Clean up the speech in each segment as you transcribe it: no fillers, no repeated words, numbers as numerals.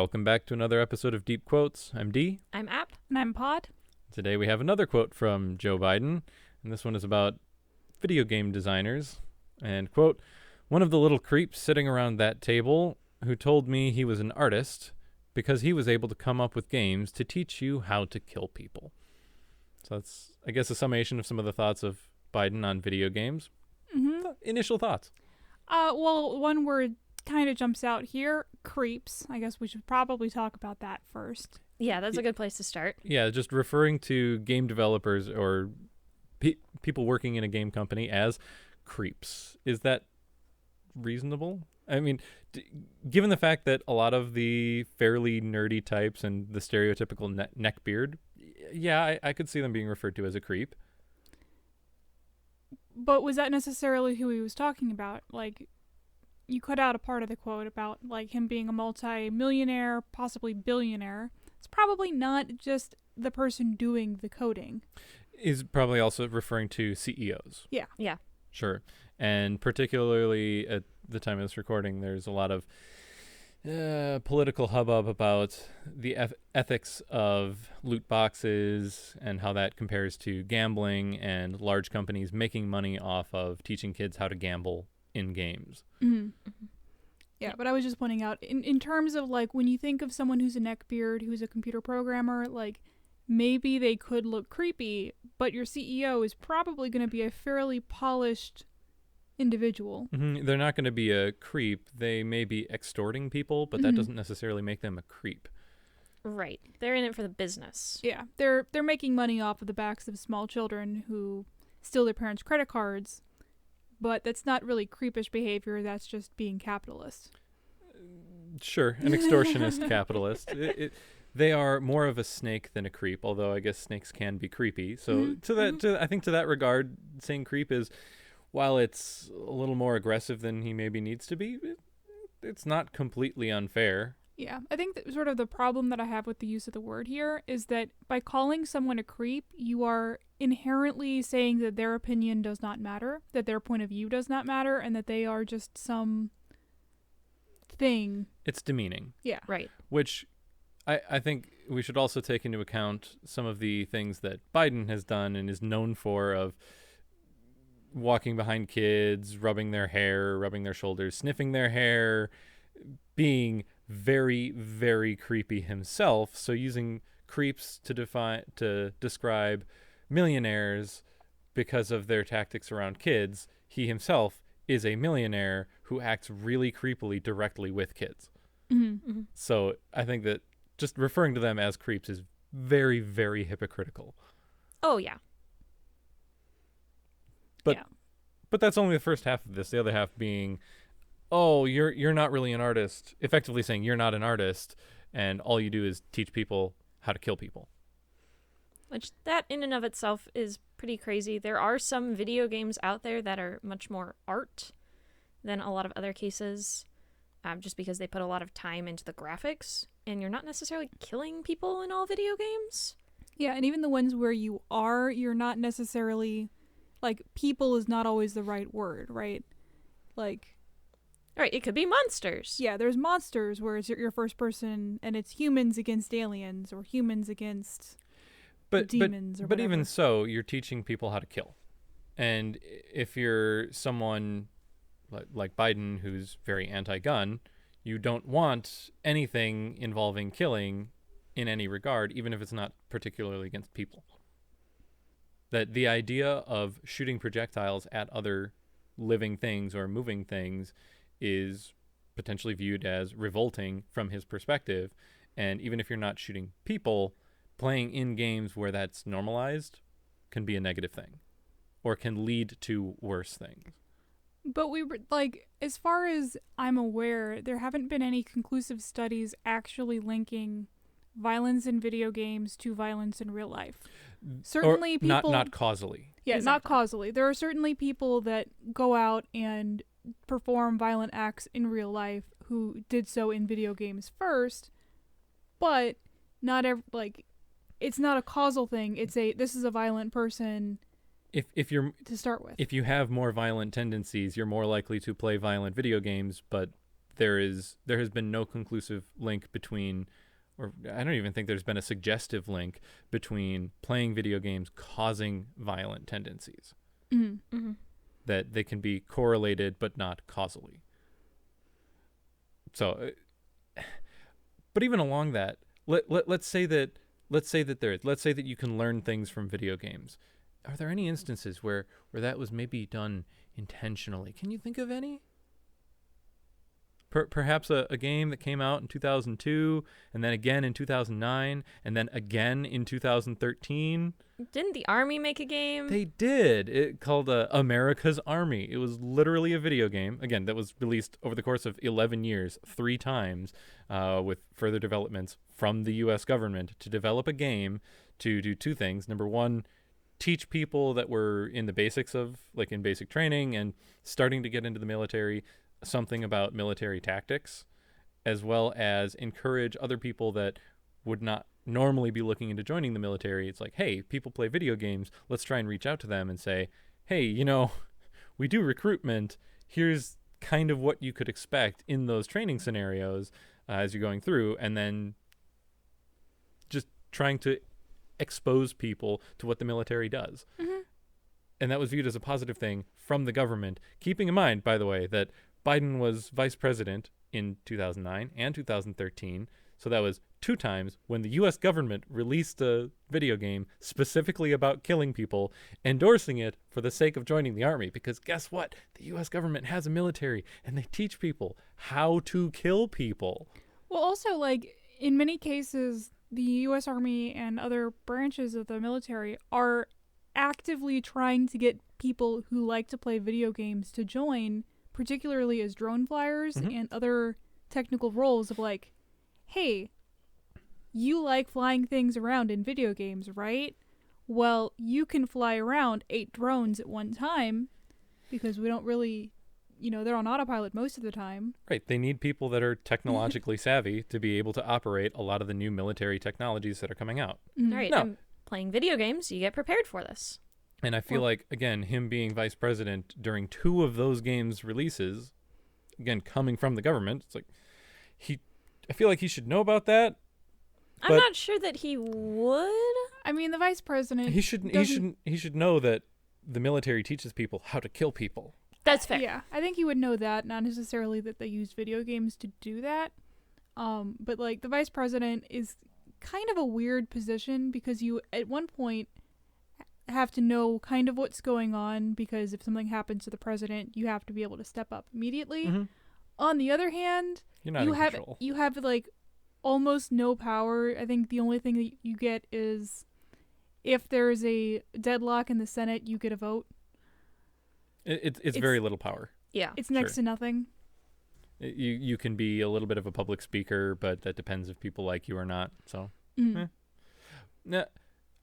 Welcome back to another episode of Deep Quotes. I'm D. I'm App. And I'm Pod. Today we have another quote from Joe Biden, and this one is about video game designers. And quote, "One of the little creeps sitting around that table who told me he was an artist because he was able to come up with games to teach you how to kill people." So that's, I guess, a summation of some of the thoughts of Biden on video games. Mm-hmm. Initial thoughts. Well, one word kind of jumps out here, creeps. I guess we should probably talk about that first. Yeah, that's a good place to start. Yeah, just referring to game developers or people working in a game company as creeps. Is that reasonable? I mean, given the fact that a lot of the fairly nerdy types and the stereotypical neckbeard, yeah, I could see them being referred to as a creep. But was that necessarily who he was talking about? Like, you cut out a part of the quote about like him being a multi-millionaire, possibly billionaire. It's probably not just the person doing the coding. Is probably also referring to CEOs. Yeah. Yeah. Sure. And particularly at the time of this recording, there's a lot of political hubbub about the ethics of loot boxes and how that compares to gambling and large companies making money off of teaching kids how to gamble in games. Mm-hmm. Yeah, but I was just pointing out, in terms of like when you think of someone who's a neckbeard, who's a computer programmer, like maybe they could look creepy, but your CEO is probably going to be a fairly polished individual. Mm-hmm. They're not going to be a creep. They may be extorting people, but that doesn't necessarily make them a creep. Right. They're in it for the business. Yeah, they're making money off of the backs of small children who steal their parents' credit cards, but that's not really creepish behavior. That's just being capitalist. Sure, an extortionist capitalist. They are more of a snake than a creep, although I guess snakes can be creepy. So I think to that regard, saying creep is, while it's a little more aggressive than he maybe needs to be, it's not completely unfair. Yeah, I think that sort of the problem that I have with the use of the word here is that by calling someone a creep, you are inherently saying that their opinion does not matter, that their point of view does not matter, and that they are just some thing. It's demeaning. Yeah. Right. Which I think we should also take into account some of the things that Biden has done and is known for, of walking behind kids, rubbing their hair, rubbing their shoulders, sniffing their hair, being very, very creepy himself. So using creeps to describe millionaires because of their tactics around kids, he himself is a millionaire who acts really creepily directly with kids. Mm-hmm. Mm-hmm. So I think that just referring to them as creeps is very, very hypocritical. Oh, yeah. But that's only the first half of this. The other half being, oh, you're not really an artist. Effectively saying you're not an artist, and all you do is teach people how to kill people. Which that in and of itself is pretty crazy. There are some video games out there that are much more art than a lot of other cases, just because they put a lot of time into the graphics, and you're not necessarily killing people in all video games. Yeah, and even the ones where you're not necessarily, like, people is not always the right word, right? Like, Right, it could be monsters. yeah, there's monsters where it's your first person and it's humans against aliens or humans against demons or But whatever. even so, you're teaching people how to kill. And if you're someone like Biden, who's very anti-gun, you don't want anything involving killing in any regard, even if it's not particularly against people. That the idea of shooting projectiles at other living things or moving things is potentially viewed as revolting from his perspective. And even if you're not shooting people, playing in games where that's normalized can be a negative thing or can lead to worse things. But as far as I'm aware, there haven't been any conclusive studies actually linking violence in video games to violence in real life. Certainly people... Not causally. Yeah, Exactly. not causally. There are certainly people that go out and perform violent acts in real life who did so in video games first, but not it's not a causal thing. It's this is a violent person If you're to start with. if you have more violent tendencies, you're more likely to play violent video games, but there has been no conclusive link between, or I don't even think there's been a suggestive link between playing video games causing violent tendencies. Mm-hmm. That they can be correlated but not causally. So, but even along that, let's say that you can learn things from video games. Are there any instances where that was maybe done intentionally? Can you think of any? Perhaps a game that came out in 2002, and then again in 2009, and then again in 2013. Didn't the Army make a game? They did. It called America's Army. It was literally a video game. Again, that was released over the course of 11 years, 3 times, with further developments from the U.S. government to develop a game to do 2 things. Number 1, teach people that were in the basics of, like in basic training and starting to get into the military, something about military tactics, as well as encourage other people that would not normally be looking into joining the military. It's like, hey, people play video games. Let's try and reach out to them and say, hey, we do recruitment. Here's kind of what you could expect in those training scenarios as you're going through, and then just trying to expose people to what the military does. Mm-hmm. And that was viewed as a positive thing from the government, keeping in mind, by the way, that Biden was vice president in 2009 and 2013. So that was 2 times when the U.S. government released a video game specifically about killing people, endorsing it for the sake of joining the army. Because guess what? The U.S. government has a military, and they teach people how to kill people. Well, also, like, in many cases, the U.S. Army and other branches of the military are actively trying to get people who like to play video games to join, particularly as drone flyers and other technical roles of like, hey, you like flying things around in video games, right? Well, you can fly around 8 drones at one time because we don't really, they're on autopilot most of the time. Right. They need people that are technologically savvy to be able to operate a lot of the new military technologies that are coming out. Mm-hmm. All right. No. And playing video games, you get prepared for this. And I feel like, again, him being vice president during 2 of those games' releases, again, coming from the government, it's like, I feel like he should know about that. I'm not sure that he would. I mean, the vice president. He should know that the military teaches people how to kill people. That's fair. Yeah, I think he would know that, not necessarily that they use video games to do that. But like the vice president is kind of a weird position because you at one point have to know kind of what's going on, because if something happens to the president, you have to be able to step up immediately. Mm-hmm. On the other hand, You're not in control. you have like almost no power. I think the only thing that you get is if there's a deadlock in the Senate, you get a vote. It's very little power. Yeah. It's next Sure. to nothing. You can be a little bit of a public speaker, but that depends if people like you or not. So, Now,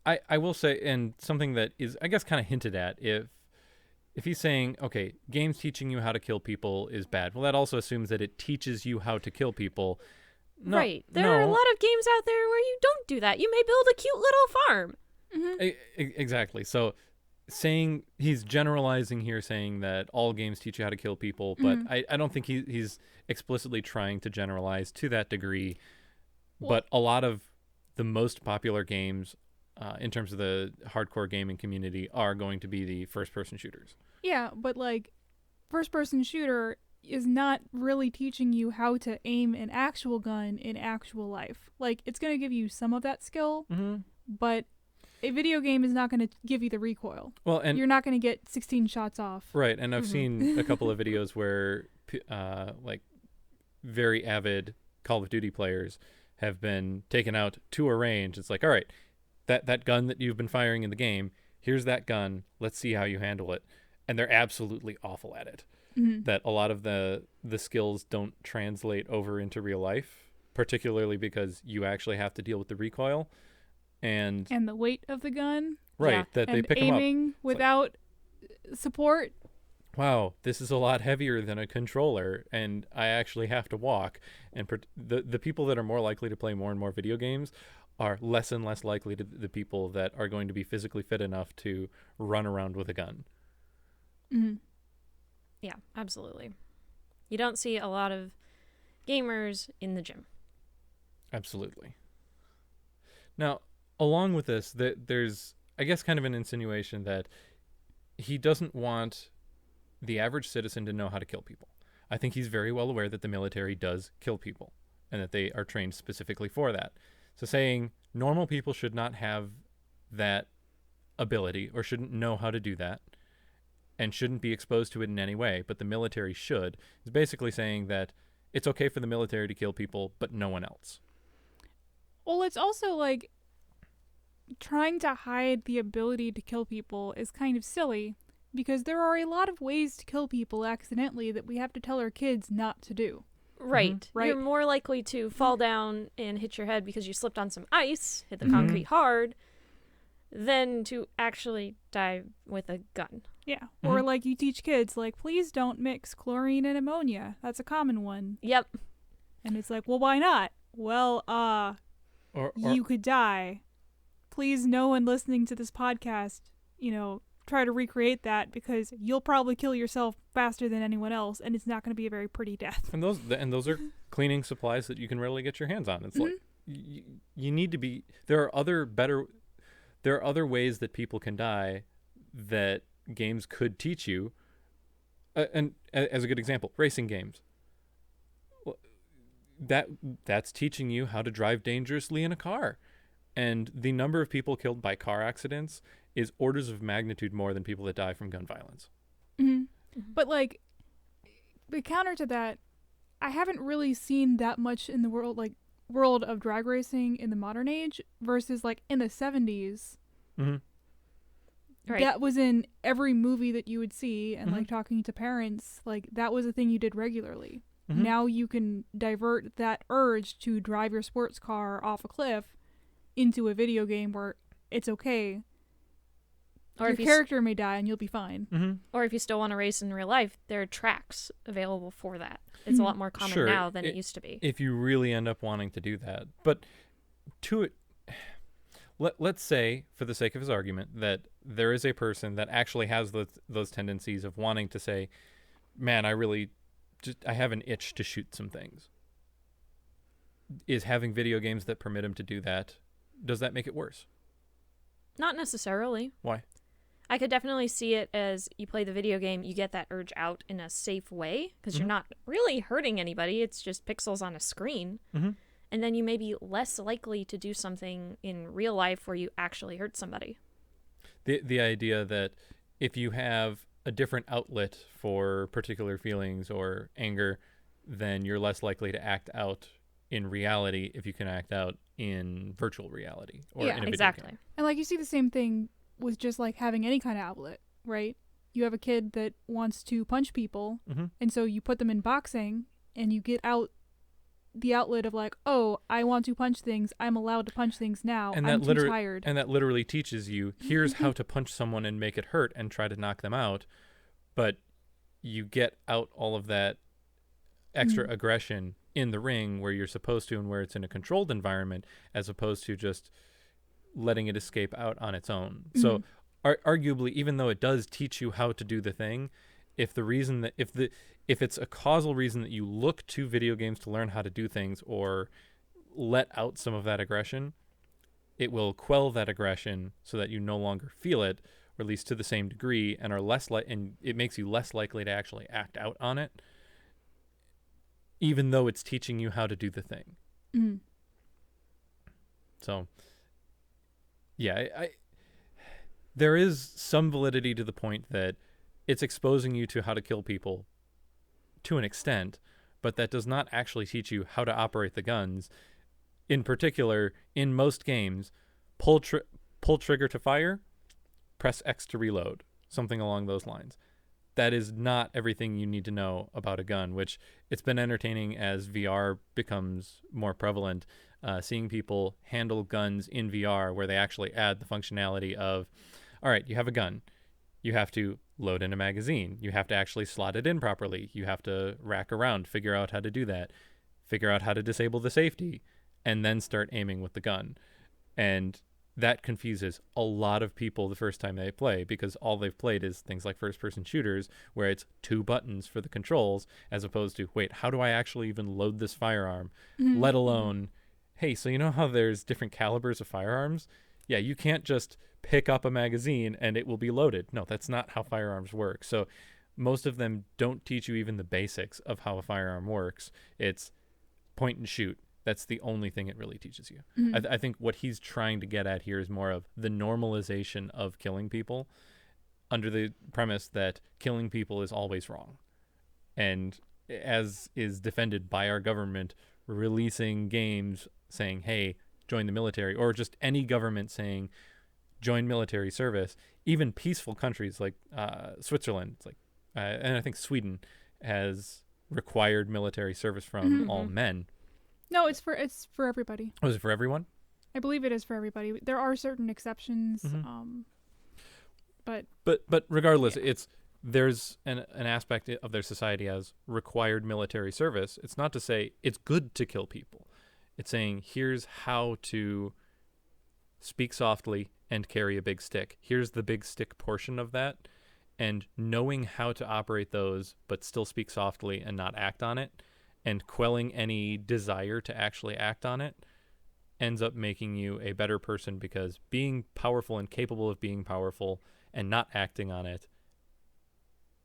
I will say, and something that is, I guess, kind of hinted at, if he's saying, okay, games teaching you how to kill people is bad, well, that also assumes that it teaches you how to kill people. No, right. There are a lot of games out there where you don't do that. You may build a cute little farm. Mm-hmm. Exactly. So he's generalizing here, saying that all games teach you how to kill people, but I don't think he's explicitly trying to generalize to that degree. But a lot of the most popular games in terms of the hardcore gaming community are going to be the first-person shooters. Yeah, but like first-person shooter is not really teaching you how to aim an actual gun in actual life. Like, it's going to give you some of that skill, but a video game is not going to give you the recoil. Well, and you're not going to get 16 shots off. Right, and I've seen a couple of videos where like very avid Call of Duty players have been taken out to a range. It's like, all right, that gun that you've been firing in the game, here's that gun. Let's see how you handle it. And they're absolutely awful at it. That a lot of the skills don't translate over into real life, particularly because you actually have to deal with the recoil and the weight of the gun. Right, Yeah. that they And pick them up. aiming without support. Wow, this is a lot heavier than a controller, and I actually have to walk. And the people that are more likely to play more and more video games are less and less likely to the people that are going to be physically fit enough to run around with a gun. Mm-hmm. Yeah, absolutely. You don't see a lot of gamers in the gym. Absolutely. Now, along with this, there's, I guess, kind of an insinuation that he doesn't want the average citizen to know how to kill people. I think he's very well aware that the military does kill people and that they are trained specifically for that. So saying normal people should not have that ability or shouldn't know how to do that and shouldn't be exposed to it in any way, but the military should, is basically saying that it's okay for the military to kill people, but no one else. Well, it's also like trying to hide the ability to kill people is kind of silly because there are a lot of ways to kill people accidentally that we have to tell our kids not to do. Right. Right. You're more likely to fall down and hit your head because you slipped on some ice, hit the concrete hard, than to actually die with a gun. Yeah. Or like you teach kids, like, please don't mix chlorine and ammonia. That's a common one. Yep. And it's like, well, why not? Well, you could die. Please, no one listening to this podcast, try to recreate that because you'll probably kill yourself faster than anyone else, and it's not going to be a very pretty death. And those are cleaning supplies that you can readily get your hands on. It's like you need to be. There are other ways that people can die that games could teach you. And as a good example, racing games. That's teaching you how to drive dangerously in a car. And the number of people killed by car accidents is orders of magnitude more than people that die from gun violence. But like, the counter to that, I haven't really seen that much in the world of drag racing in the modern age versus like in the 70s. Right. That was in every movie that you would see, and like talking to parents, like that was a thing you did regularly. Now you can divert that urge to drive your sports car off a cliff into a video game where it's okay. Or your character may die and you'll be fine. Or if you still want to race in real life, there are tracks available for that. It's a lot more common now than it used to be. If you really end up wanting to do that. But to it, let's say, for the sake of his argument, that there is a person that actually has those tendencies of wanting to say, man, I have an itch to shoot some things. Is having video games that permit him to do that, does that make it worse? Not necessarily. Why? I could definitely see it as you play the video game, you get that urge out in a safe way because you're not really hurting anybody. It's just pixels on a screen. And then you may be less likely to do something in real life where you actually hurt somebody. The idea that if you have a different outlet for particular feelings or anger, then you're less likely to act out in reality if you can act out in virtual reality or in a video game. And like you see the same thing with just like having any kind of outlet, right? You have a kid that wants to punch people, and so you put them in boxing and you get out the outlet of like, oh, I want to punch things. I'm allowed to punch things now. And I'm too tired. And that literally teaches you, here's how to punch someone and make it hurt and try to knock them out. But you get out all of that extra aggression in the ring where you're supposed to and where it's in a controlled environment as opposed to just letting it escape out on its own. So arguably, even though it does teach you how to do the thing, if it's a causal reason that you look to video games to learn how to do things or let out some of that aggression, it will quell that aggression so that you no longer feel it, or at least to the same degree, and and it makes you less likely to actually act out on it, even though it's teaching you how to do the thing. So, yeah, there is some validity to the point that it's exposing you to how to kill people to an extent, but that does not actually teach you how to operate the guns. In particular, in most games, pull trigger to fire, press X to reload, something along those lines. That is not everything you need to know about a gun, which it's been entertaining as VR becomes more prevalent, seeing people handle guns in VR where they actually add the functionality of, all right, you have a gun. You have to load in a magazine. You have to actually slot it in properly. You have to rack around, figure out how to do that, figure out how to disable the safety, and then start aiming with the gun. And that confuses a lot of people the first time they play, because all they've played is things like first-person shooters where it's 2 buttons for the controls, as opposed to, wait, how do I actually even load this firearm? Let alone, hey, so you know how there's different calibers of firearms? Yeah, you can't just pick up a magazine and it will be loaded. No, that's not how firearms work. So most of them don't teach you even the basics of how a firearm works. It's point and shoot. That's the only thing it really teaches you. I think what he's trying to get at here is more of the normalization of killing people, under the premise that killing people is always wrong. And as is defended by our government releasing games saying, hey, join the military, or just any government saying, join military service. Even peaceful countries like Switzerland, it's like, and I think Sweden has required military service from all men. No, it's for everybody. Was it for everyone? I believe it is for everybody. There are certain exceptions, but regardless, there's an aspect of their society as required military service. It's not to say it's good to kill people. It's saying here's how to speak softly and carry a big stick. Here's the big stick portion of that, and knowing how to operate those but still speak softly and not act on it, and quelling any desire to actually act on it, ends up making you a better person, because being powerful and capable of being powerful and not acting on it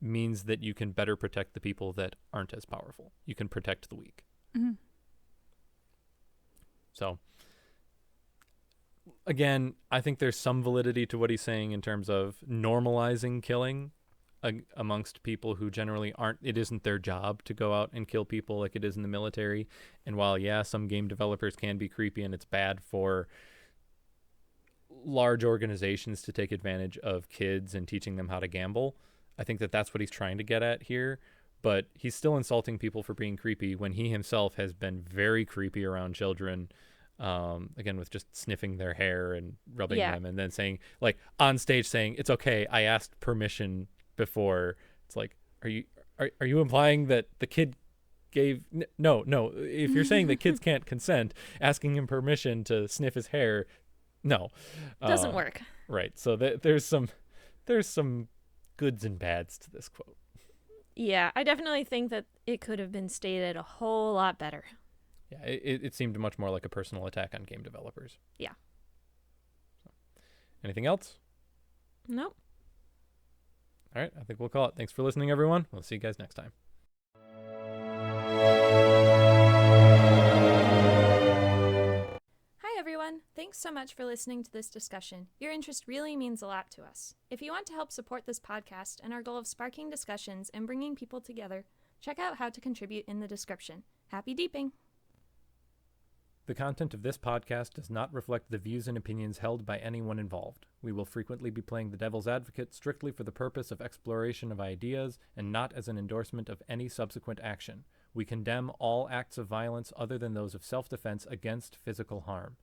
means that you can better protect the people that aren't as powerful. You can protect the weak. So, again, I think there's some validity to what he's saying in terms of normalizing killing amongst people who generally it isn't their job to go out and kill people like it is in the military. And while, yeah, some game developers can be creepy and it's bad for large organizations to take advantage of kids and teaching them how to gamble, I think that that's what he's trying to get at here. But he's still insulting people for being creepy when he himself has been very creepy around children, again, with just sniffing their hair and rubbing them, and then saying, like, on stage saying, it's okay, I asked permission before. It's like, are you implying that the kid gave no if you're saying that kids can't consent, asking him permission to sniff his hair, no, doesn't work. Right. So there's some goods and bads to this quote. Yeah, I definitely think that it could have been stated a whole lot better. Yeah, it seemed much more like a personal attack on game developers. Yeah. So, anything else? Nope. All right, I think we'll call it. Thanks for listening, everyone. We'll see you guys next time. Hi, everyone. Thanks so much for listening to this discussion. Your interest really means a lot to us. If you want to help support this podcast and our goal of sparking discussions and bringing people together, check out how to contribute in the description. Happy deeping! The content of this podcast does not reflect the views and opinions held by anyone involved. We will frequently be playing the devil's advocate strictly for the purpose of exploration of ideas and not as an endorsement of any subsequent action. We condemn all acts of violence other than those of self-defense against physical harm.